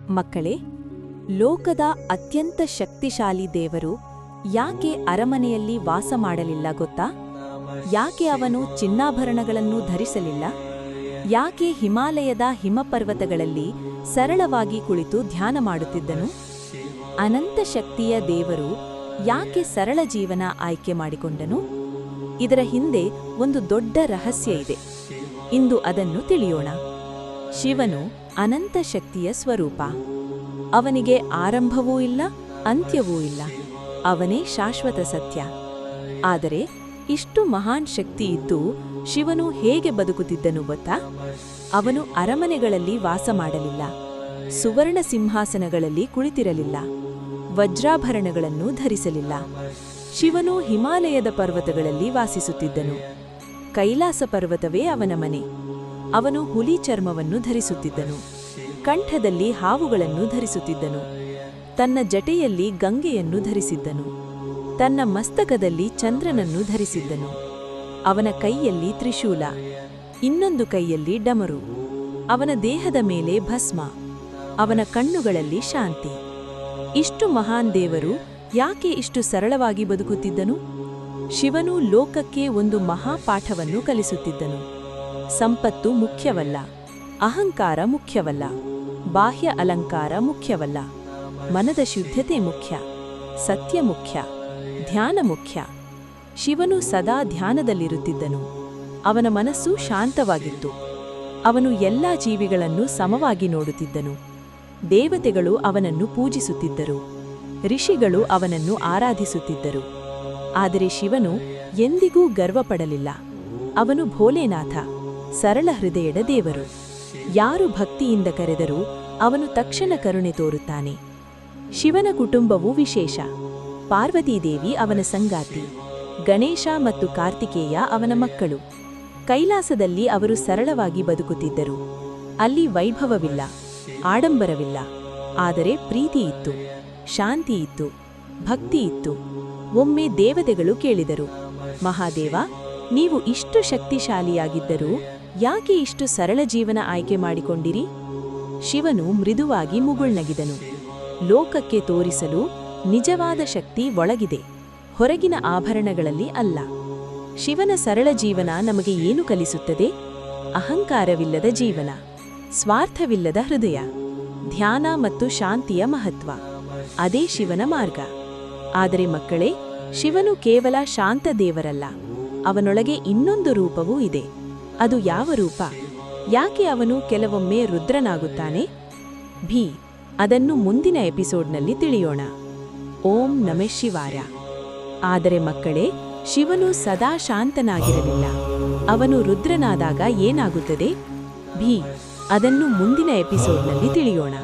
ಮಕ್ಕಳೇ, ಲೋಕದ ಅತ್ಯಂತ ಶಕ್ತಿಶಾಲಿ ದೇವರು ಯಾಕೆ ಅರಮನೆಯಲ್ಲಿ ವಾಸ ಮಾಡಲಿಲ್ಲ ಗೊತ್ತಾ? ಯಾಕೆ ಅವನು ಚಿನ್ನಾಭರಣಗಳನ್ನು ಧರಿಸಲಿಲ್ಲ? ಯಾಕೆ ಹಿಮಾಲಯದ ಹಿಮಪರ್ವತಗಳಲ್ಲಿ ಸರಳವಾಗಿ ಕುಳಿತು ಧ್ಯಾನ ಮಾಡುತ್ತಿದ್ದನು? ಅನಂತ ಶಕ್ತಿಯ ದೇವರು ಯಾಕೆ ಸರಳ ಜೀವನ ಆಯ್ಕೆ ಮಾಡಿಕೊಂಡನು? ಇದರ ಹಿಂದೆ ಒಂದು ದೊಡ್ಡ ರಹಸ್ಯ ಇದೆ. ಇಂದು ಅದನ್ನು ತಿಳಿಯೋಣ. ಶಿವನು ಅನಂತ ಶಕ್ತಿಯ ಸ್ವರೂಪ. ಅವನಿಗೆ ಆರಂಭವೂ ಇಲ್ಲ, ಅಂತ್ಯವೂ ಇಲ್ಲ. ಅವನೇ ಶಾಶ್ವತ ಸತ್ಯ. ಆದರೆ ಇಷ್ಟು ಮಹಾನ್ ಶಕ್ತಿ ಇದ್ದು ಶಿವನು ಹೇಗೆ ಬದುಕುತ್ತಿದ್ದನು ಗೊತ್ತಾ? ಅವನು ಅರಮನೆಗಳಲ್ಲಿ ವಾಸ ಮಾಡಲಿಲ್ಲ, ಸುವರ್ಣ ಸಿಂಹಾಸನಗಳಲ್ಲಿ ಕುಳಿತಿರಲಿಲ್ಲ, ವಜ್ರಾಭರಣಗಳನ್ನು ಧರಿಸಲಿಲ್ಲ. ಶಿವನು ಹಿಮಾಲಯದ ಪರ್ವತಗಳಲ್ಲಿ ವಾಸಿಸುತ್ತಿದ್ದನು. ಕೈಲಾಸ ಪರ್ವತವೇ ಅವನ ಮನೆ. ಅವನು ಹುಲಿ ಚರ್ಮವನ್ನು ಧರಿಸುತ್ತಿದ್ದನು, ಕಂಠದಲ್ಲಿ ಹಾವುಗಳನ್ನು ಧರಿಸುತ್ತಿದ್ದನು, ತನ್ನ ಜಟೆಯಲ್ಲಿ ಗಂಗೆಯನ್ನು ಧರಿಸಿದ್ದನು, ತನ್ನ ಮಸ್ತಕದಲ್ಲಿ ಚಂದ್ರನನ್ನು ಧರಿಸಿದ್ದನು. ಅವನ ಕೈಯಲ್ಲಿ ತ್ರಿಶೂಲ, ಇನ್ನೊಂದು ಕೈಯಲ್ಲಿ ಡಮರು. ಅವನ ದೇಹದ ಮೇಲೆ ಭಸ್ಮ, ಅವನ ಕಣ್ಣುಗಳಲ್ಲಿ ಶಾಂತಿ. ಇಷ್ಟು ಮಹಾನ್ ದೇವರು ಯಾಕೆ ಇಷ್ಟು ಸರಳವಾಗಿ ಬದುಕುತ್ತಿದ್ದನು? ಶಿವನು ಲೋಕಕ್ಕೆ ಒಂದು ಮಹಾಪಾಠವನ್ನು ಕಲಿಸುತ್ತಿದ್ದನು. ಸಂಪತ್ತು ಮುಖ್ಯವಲ್ಲ, ಅಹಂಕಾರ ಮುಖ್ಯವಲ್ಲ, ಬಾಹ್ಯ ಅಲಂಕಾರ ಮುಖ್ಯವಲ್ಲ. ಮನದ ಶುದ್ಧತೆ ಮುಖ್ಯ, ಸತ್ಯ ಮುಖ್ಯ, ಧ್ಯಾನ ಮುಖ್ಯ. ಶಿವನು ಸದಾ ಧ್ಯಾನದಲ್ಲಿರುತ್ತಿದ್ದನು. ಅವನ ಮನಸ್ಸು ಶಾಂತವಾಗಿತ್ತು. ಅವನು ಎಲ್ಲಾ ಜೀವಿಗಳನ್ನು ಸಮವಾಗಿ ನೋಡುತ್ತಿದ್ದನು. ದೇವತೆಗಳು ಅವನನ್ನು ಪೂಜಿಸುತ್ತಿದ್ದರು, ಋಷಿಗಳು ಅವನನ್ನು ಆರಾಧಿಸುತ್ತಿದ್ದರು. ಆದರೆ ಶಿವನು ಎಂದಿಗೂ ಗರ್ವಪಡಲಿಲ್ಲ. ಅವನು ಭೋಲೆನಾಥ, ಸರಳ ಹೃದಯದ ದೇವರು. ಯಾರು ಭಕ್ತಿಯಿಂದ ಕರೆದರೂ ಅವನು ತಕ್ಷಣ ಕರುಣೆ ತೋರುತ್ತಾನೆ. ಶಿವನ ಕುಟುಂಬವು ವಿಶೇಷ. ಪಾರ್ವತೀದೇವಿ ಅವನ ಸಂಗಾತಿ, ಗಣೇಶ ಮತ್ತು ಕಾರ್ತಿಕೇಯ ಅವನ ಮಕ್ಕಳು. ಕೈಲಾಸದಲ್ಲಿ ಅವರು ಸರಳವಾಗಿ ಬದುಕುತ್ತಿದ್ದರು. ಅಲ್ಲಿ ವೈಭವವಿಲ್ಲ, ಆಡಂಬರವಿಲ್ಲ, ಆದರೆ ಪ್ರೀತಿ ಇತ್ತು, ಶಾಂತಿ ಇತ್ತು, ಭಕ್ತಿ ಇತ್ತು. ಒಮ್ಮೆ ದೇವತೆಗಳು ಕೇಳಿದರು, ಮಹಾದೇವ, ನೀವು ಇಷ್ಟು ಶಕ್ತಿಶಾಲಿಯಾಗಿದ್ದರೂ ಯಾಕೆ ಇಷ್ಟು ಸರಳ ಜೀವನ ಆಯ್ಕೆ ಮಾಡಿಕೊಂಡಿರಿ? ಶಿವನು ಮೃದುವಾಗಿ ಮುಗುಳ್ನಗಿದನು. ಲೋಕಕ್ಕೆ ತೋರಿಸಲು ನಿಜವಾದ ಶಕ್ತಿ ಒಳಗಿದೆ, ಹೊರಗಿನ ಆಭರಣಗಳಲ್ಲಿ ಅಲ್ಲ. ಶಿವನ ಸರಳ ಜೀವನ ನಮಗೆ ಏನು ಕಲಿಸುತ್ತದೆ? ಅಹಂಕಾರವಿಲ್ಲದ ಜೀವನ, ಸ್ವಾರ್ಥವಿಲ್ಲದ ಹೃದಯ, ಧ್ಯಾನ ಮತ್ತು ಶಾಂತಿಯ ಮಹತ್ವ. ಅದೇ ಶಿವನ ಮಾರ್ಗ. ಆದರೆ ಮಕ್ಕಳೇ, ಶಿವನು ಕೇವಲ ಶಾಂತ ದೇವರಲ್ಲ. ಅವನೊಳಗೆ ಇನ್ನೊಂದು ರೂಪವೂ ಇದೆ. ಅದು ಯಾವ ರೂಪ? ಯಾಕೆ ಅವನು ಕೆಲವೊಮ್ಮೆ ರುದ್ರನಾಗುತ್ತಾನೆ? ಅದನ್ನು ಮುಂದಿನ ಎಪಿಸೋಡ್ನಲ್ಲಿ ತಿಳಿಯೋಣ. ಓಂ ನಮಃ ಶಿವಾಯ. ಆದರೆ ಮಕ್ಕಳೇ, ಶಿವನು ಸದಾ ಶಾಂತನಾಗಿರಲಿಲ್ಲ. ಅವನು ರುದ್ರನಾದಾಗ ಏನಾಗುತ್ತದೆ? ಅದನ್ನು ಮುಂದಿನ ಎಪಿಸೋಡ್ನಲ್ಲಿ ತಿಳಿಯೋಣ.